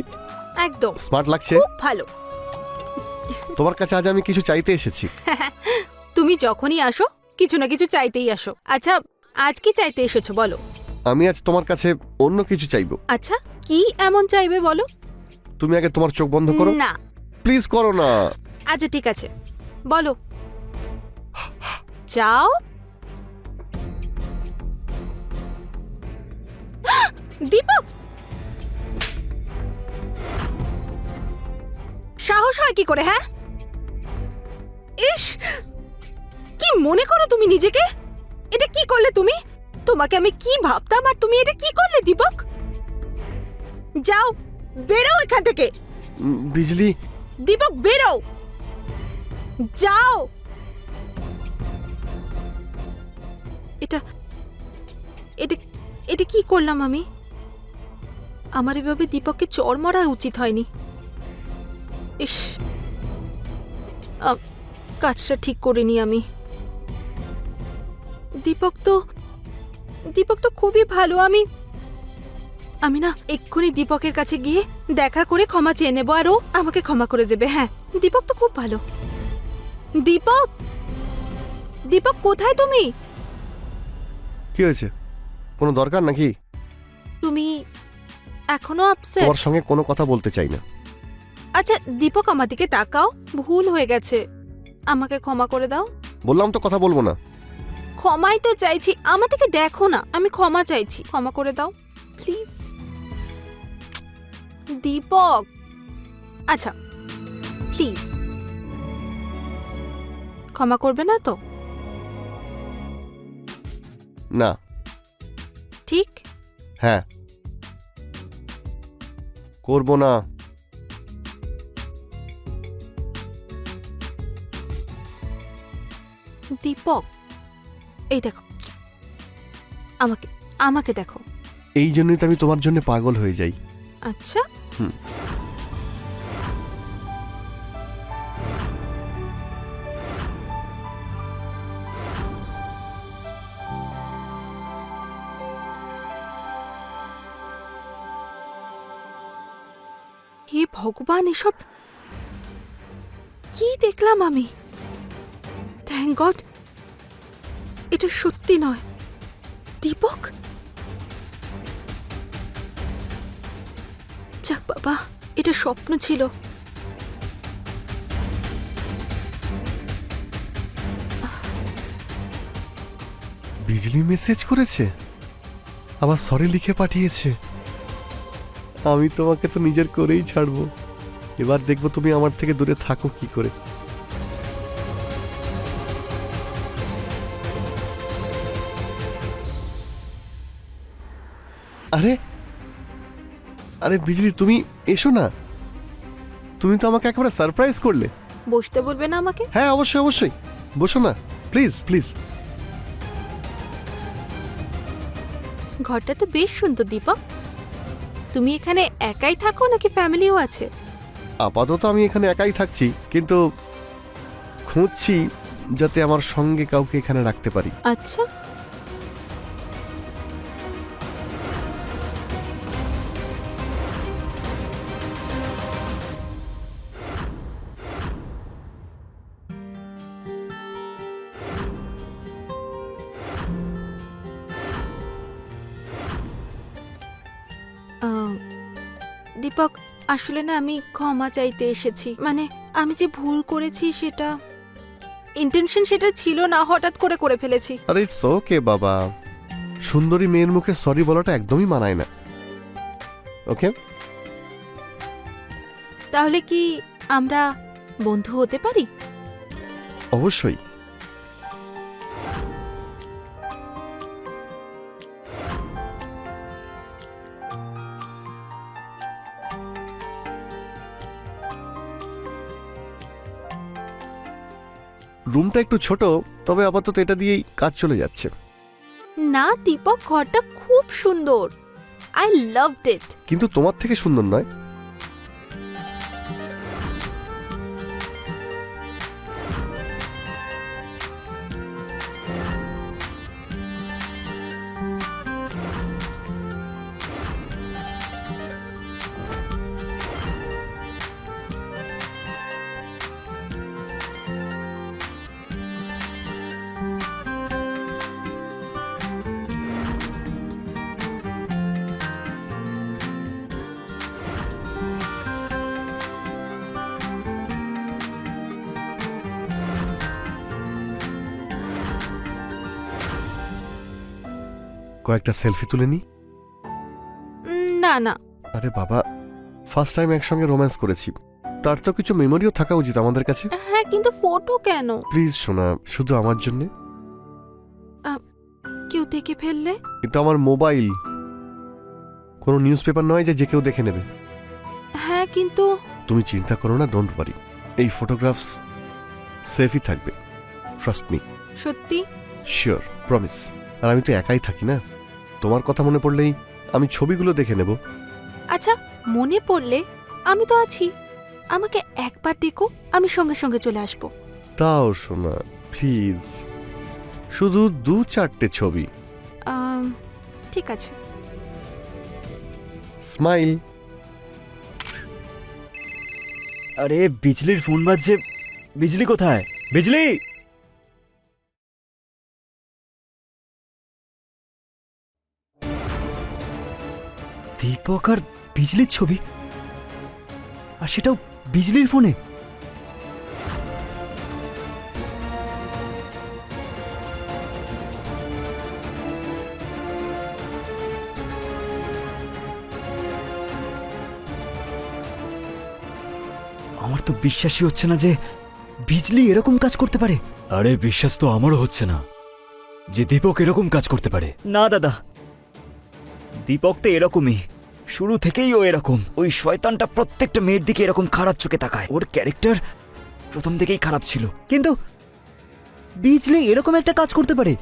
একদম স্মার্ট লাগছে। খুব ভালো। তোমার কাছে আজ আমি কিছু চাইতে এসেছি। তুমি যখনই আসো কিছু না কিছু চাইতেই আসো। আচ্ছা, আজ কি চাইতে এসেছো বলো? আমি আজ তোমার কাছে অন্য কিছু চাইবো। আচ্ছা, কি এমন চাইবে বলো? তুমি আগে তোমার চোখ বন্ধ করো। না। প্লিজ করো না। আচ্ছা ঠিক আছে, বলো। চাও? দীপক, সাহস হয় কি করে? হ্যাঁ, ইস, কি মনে করো তুমি নিজেকে? এটা কি করলে তুমি? তোমাকে আমি কি ভাবতাম আর তুমি এটা কি করলে দীপক? যাও, বেরো এখান থেকে। বিজলি, দীপক বেরো, যাও। এটা এটা এটা কি করলাম আমি? আমার এভাবে দীপককে চড় মারা উচিত হয়নি। ইস, কাজটা ঠিক করিনি আমি। দীপক তো খুবই ভালো। আমি না এক্ষুনি দীপকের কাছে গিয়ে দেখা করে ক্ষমা চেয়ে নেবো, আর ও আমাকে ক্ষমা করে দেবে। হ্যাঁ, দীপক তো খুব ভালো। দীপক, দীপক কোথায় তুমি? কি হয়েছে? কোনো দরকার নাকি? তুমি এখনো আপসেট? তোমার সঙ্গে কোনো কথা বলতে চাই না। আচ্ছা দীপক, আমার দিকে তাকাও, ভুল হয়ে গেছে, আমাকে ক্ষমা করে দাও। বললাম তো কথা বলবো না। ক্ষমাই তো চাইছি, আমার দিকে দেখো না, আমি ক্ষমা চাইছি, ক্ষমা করে দাও প্লিজ। দীপক, আচ্ছা প্লিজ ক্ষমা করবে না তো? না। ঠিক? হ্যাঁ, করবো না। দীপক, এই দেখো, আমাকে আমাকে দেখো। এই জন্যই তো আমি তোমার জন্য পাগল হয়ে যাই। আচ্ছা, হে ভগবান, এসব কি দেখলাম আমি? থ্যাংক গড এটা সত্যি নয়। দীপক, যাক বাবা, এটা স্বপ্ন ছিল। বিজলি মেসেজ করেছে, আবার সরি লিখে পাঠিয়েছে। আমি তোমাকে তো নিজের করেই ছাড়বো। এবার দেখবো তুমি আমার থেকে দূরে থাকো কি করে। আরে আরে বিজলি, তুমি এসো না। তুমি তো আমাকে একেবারে সারপ্রাইজ করলে। বসতে বলবে না আমাকে? হ্যাঁ, অবশ্যই অবশ্যই, বসো না, প্লিজ প্লিজ। ঘরটা তো বেশ সুন্দর দীপক। তুমি এখানে একাই থাকো নাকি ফ্যামিলিও আছে? আপাতত আমি এখানে একাই থাকছি, কিন্তু খুঁজছি যাতে আমার সঙ্গে কাউকে এখানে রাখতে পারি। আচ্ছা, দীপক, আসলে না আমি ক্ষমা চাইতে এসেছি। মানে আমি যে ভুল করেছি সেটা ইন্টেনশন সেটা ছিল না, হঠাৎ করে করে ফেলেছি। আরে ইটস ওকে বাবা, সুন্দরী মেয়ের মুখে সরি বলাটা একদমই মানায় না। ওকে, তাহলে কি আমরা বন্ধু হতে পারি? অবশ্যই। রুমটা একটু ছোট, তবে আপাতত এটা দিয়েই কাজ চলে যাচ্ছে। না দীপক, ঘরটা খুব সুন্দর, আই লাভড ইট। কিন্তু তোমার থেকে সুন্দর নয়। কয়েকটা সেলফি তুলে নি। না না, আরে বাবা, ফার্স্ট টাইম একসঙ্গে রোম্যান্স করেছি, তার তো কিছু মেমোরিও থাকা উচিত আমাদের কাছে। হ্যাঁ কিন্তু ফটো কেন? প্লিজ শোনা, শুধু আমার জন্য। কেউ দেখে ফেললে? এটা আমার মোবাইল, কোনো নিউজ পেপার নয় যে যে কেউ দেখে নেবে। হ্যাঁ কিন্তু তুমি চিন্তা করো না, ডোন্ট ওয়ারি, এই ফটোগ্রাফস সেফই থাকবে, ট্রাস্ট মি। সত্যি? Sure, promise. আর আমি তো একাই থাকি না, তোমার কথা মনে পড়লেই আমি ছবিগুলো দেখে নেব। আচ্ছা, মনে পড়লে আমি তো আছি, আমাকে একবার দেখো, আমি সঙ্গে সঙ্গে চলে আসবো। তাও শোনা প্লিজ, শুধু 2-4টে ছবি। ঠিক আছে। স্মাইল। আরে বিজলির ফোন বাজছে। বিজলি কোথায়? বিজলি! দীপক আর বিজলির ছবি, আর সেটাও বিজলির ফোনে। আমার তো বিশ্বাসই হচ্ছে না যে বিজলি এরকম কাজ করতে পারে। আরে বিশ্বাস তো আমারও হচ্ছে না যে দীপক এরকম কাজ করতে পারে। না দাদা, দীপক তো এরকমই, শুরু থেকেই ও এরকম। ওই শয়তানটা প্রত্যেকটা মেয়ের দিকে এরকম খারাপ চোখে তাকায়। ওর ক্যারেক্টার প্রথম থেকেই খারাপ ছিল, কিন্তু বিজলি এরকম একটা কাজ করতে পারে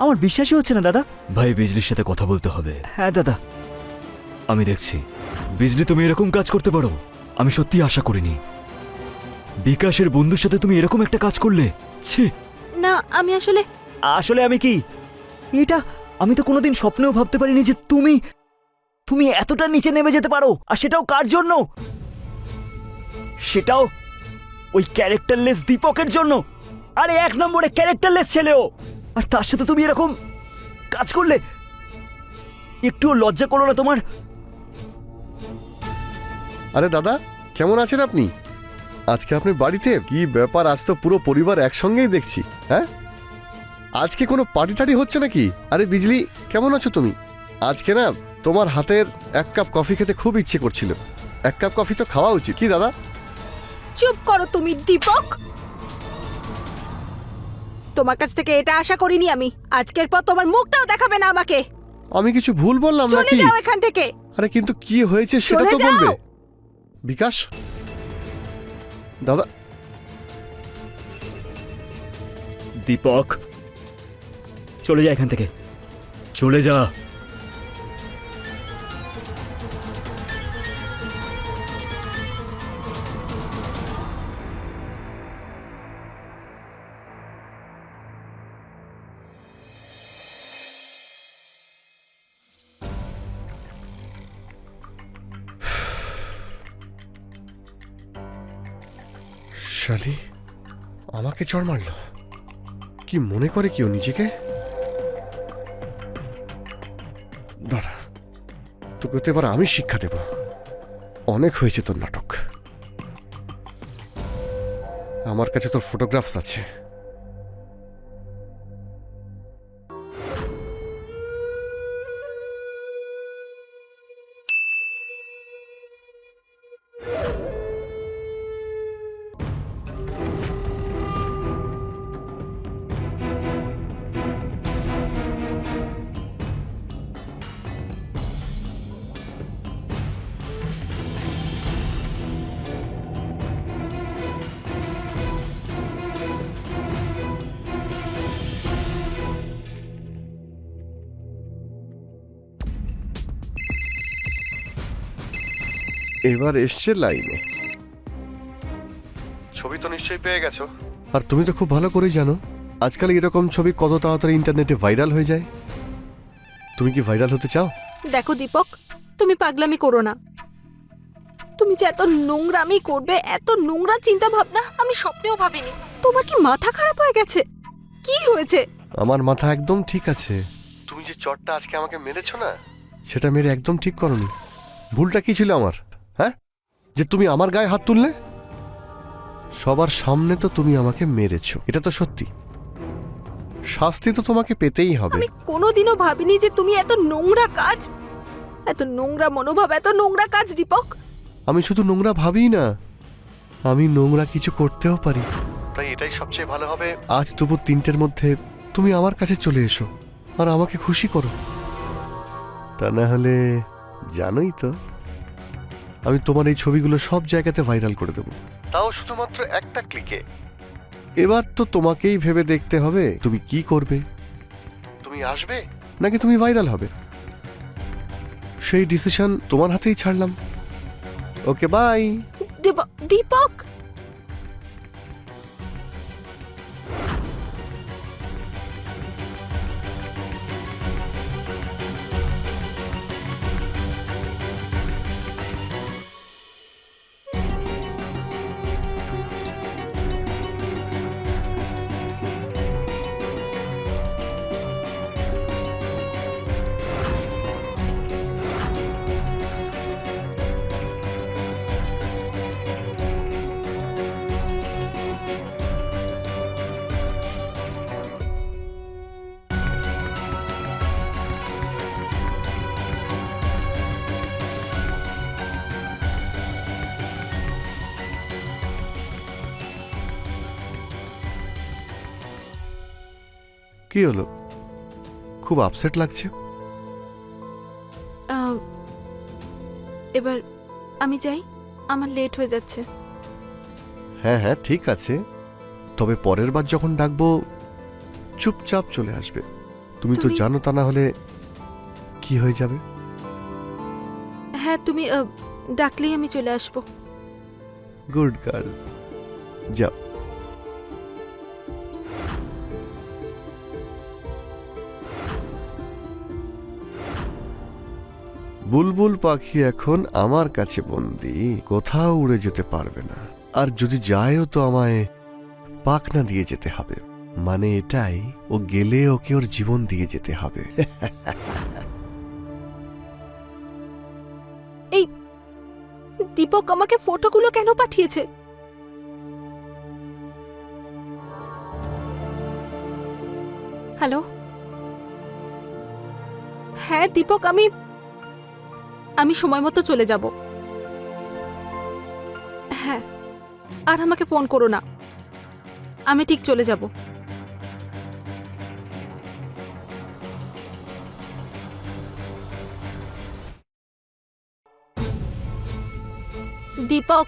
আমার বিশ্বাসই হচ্ছে না দাদা। ভাই, বিজলির সাথে কথা বলতে হবে। হ্যাঁ দাদা, আমি দেখছি। বিজলি, তুমি এরকম কাজ করতে পারো আমি সত্যি আশা করিনি। বিকাশের বন্ধুর সাথে তুমি এরকম একটা কাজ করলে। ছি! না আমি আসলে আসলে আমি কি, এটা আমি তো কোনোদিন স্বপ্নেও ভাবতে পারিনি যে তুমি এতটা নিচে নেমে যেতে পারো, আর সেটাও কার জন্য? সেটাও ওই ক্যারেক্টারলেস দীপকের জন্য। আরে 1 নম্বরে ক্যারেক্টারলেস ছেলেও, আর তার সাথে তুমি এরকম কাজ করলে। একটুও লজ্জা করলো না তোমার? আরে দাদা, কেমন আছেন আপনি? আজকে আপনি বাড়িতে? কি ব্যাপার, আজ তো পুরো পরিবার একসঙ্গেই দেখছি। হ্যাঁ, আজকে কোনো পার্টি টাটি হচ্ছে নাকি? আরে বিজলি, কেমন আছো তুমি? আজকে না তোমার হাতের 1 কাপ কফি খেতে খুব ইচ্ছে করছিল। 1 কাপ কফি তো খাওয়া উচিত, কি দাদা? চুপ করো তুমি দীপক, তোমার কাছ থেকে এটা আশা করিনি আমি। আজকের পর তোমার মুখটাও দেখাবে না আমাকে। আমি কিছু ভুল বললাম চলে নাকি? যাও এখান থেকে। আরে কিন্তু কি হয়েছে সেটা চলে তো বলবে। যাও। বিকাশ, দাদা। দীপক, চলে যা এখান থেকে, চলে যা। শালি আমাকে চড় মারল। কি মনে করে কেউ নিজেকে? দাঁড়া, তোকে তো এবার আমি শিক্ষা দেব। অনেক হয়েছে তোর নাটক। আমার কাছে তোর ফটোগ্রাফস আছে। এবার এসছে লাইনে। ছবি তো নিশ্চয়ই পেয়ে গেছো। আর তুমি তো খুব ভালো করেই জানো আজকাল এরকম ছবি কত তাড়াতাড়ি ইন্টারনেটে ভাইরাল হয়ে যায়। তুমি কি ভাইরাল হতে চাও? দেখো দীপক, তুমি পাগলামি করো না। তুমি যে এত নোংরামি করবে, এত নোংরা চিন্তা ভাবনা আমি স্বপ্নেও ভাবিনি। তোমার কি মাথা খারাপ হয়ে গেছে? কি হয়েছে? আমার মাথা একদম ঠিক আছে। তুমি যে চটটা আজকে আমাকে মেরেছো না, সেটা মেরে একদম ঠিক করনি। ভুলটা কি ছিল আমার? হ্যাঁ, যে তুমি আমার গায়ে হাত তুললে? সবার সামনে তো তুমি আমাকে মেরেছো, এটা তো সত্যি। শাস্তি তো তোমাকে পেতেই হবে। আমি কোনোদিনও ভাবিনি যে তুমি এত নোংরা কাজ, এত নোংরা মনোভাব, এত নোংরা কাজ দীপক। আমি শুধু নোংরা ভাবি না, আমি নোংরা কিছু করতেও পারি। তাই এটাই সবচেয়ে ভালো হবে, আজ দুপুর 3টের মধ্যে তুমি আমার কাছে চলে এসো আর আমাকে খুশি করো। তা না হলে জানোই তো, আমি তোমার এই ছবিগুলো সব জায়গাতে ভাইরাল করে দেব, তাও শুধুমাত্র একটা ক্লিকে। এবার তো তোমাকেই ভেবে দেখতে হবে তুমি কি করবে। তুমি আসবে নাকি তুমি ভাইরাল হবে, সেই ডিসিশন তোমার হাতেই ছাড়লাম। ওকে, বাই। দীপক, কি হলো? খুব আপসেট লাগছে। এবার আমি যাই, আমার লেট হয়ে যাচ্ছে। হ্যাঁ হ্যাঁ, ঠিক আছে, তবে পরের বার যখন ডাকবো চুপচাপ চলে আসবে। তুমি তো তুমি- জানো তা না হলে কি হয়ে যাবে। হ্যাঁ, তুমি ডাকলেই আমি চলে আসবো। গুড গার্ল, যাও। বুলবুল পাখি এখন আমার কাছে বন্দি, কোথাও উড়ে যেতে পারবে না। আর যদি যায়ও তো আমায় পাখনা দিয়ে যেতে হবে। মানে এটাই, ও গেলে ওকে ওর জীবন দিয়ে যেতে হবে। এই দীপক আমাকে ফটোগুলো কেন পাঠিয়েছে? হ্যালো, হ্যাঁ দীপক, আমি সময় মতো চলে যাব। হ্যাঁ, আর আমাকে ফোন করো না, আমি ঠিক চলে যাব। দীপক,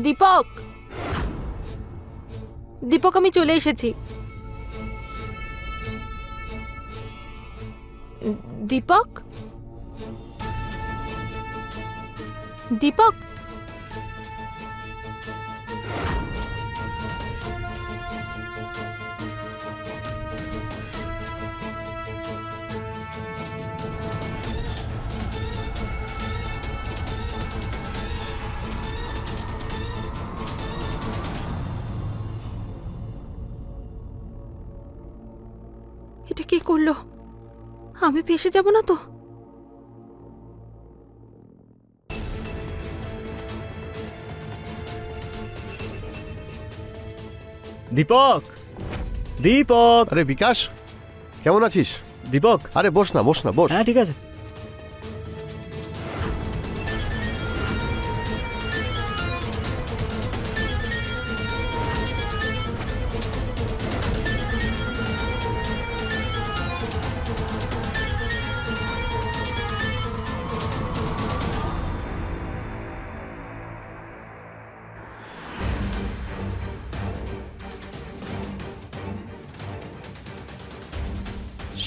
দীপক, দীপক, আমি চলে এসেছি। দীপক, দীপক, এটা কে করলো? আমি ফেসে যাব না তো? দীপক, দীপক, আরে বিকাশ, কেমন আছিস? দীপক। আরে বস না, বস না, বস। হ্যাঁ ঠিক আছে।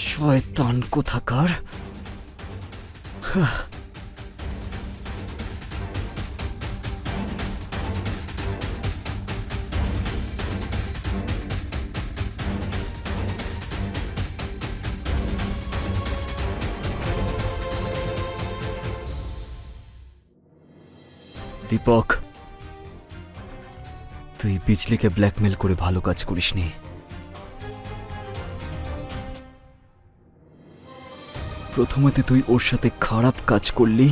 শয়তান কোথাকার। দীপক, তুই বিজলিকে ব্ল্যাকমেল করে ভালো কাজ করিসনি। প্রথমে তুই ওর সাথে খারাপ কাজ করলি,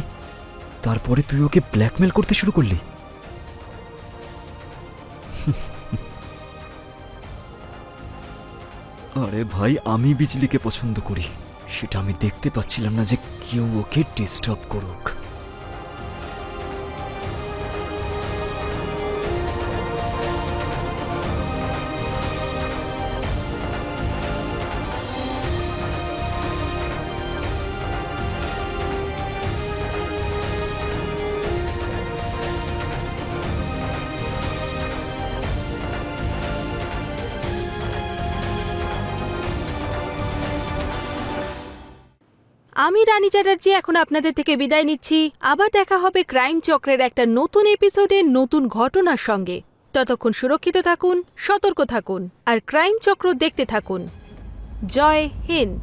তারপরে তুই ওকে ব্ল্যাকমেল করতে শুরু করলি। আরে ভাই, আমি বিজলিকে পছন্দ করি, সেটা আমি দেখতে পাচ্ছিলাম না যে কেউ ওকে ডিস্টার্ব করুক। আমি রানী চ্যাটার্জি এখন আপনাদের থেকে বিদায় নিচ্ছি। আবার দেখা হবে ক্রাইম চক্রের একটা নতুন এপিসোডে নতুন ঘটনার সঙ্গে। ততক্ষণ সুরক্ষিত থাকুন, সতর্ক থাকুন আর ক্রাইম চক্র দেখতে থাকুন। জয় হিন্দ।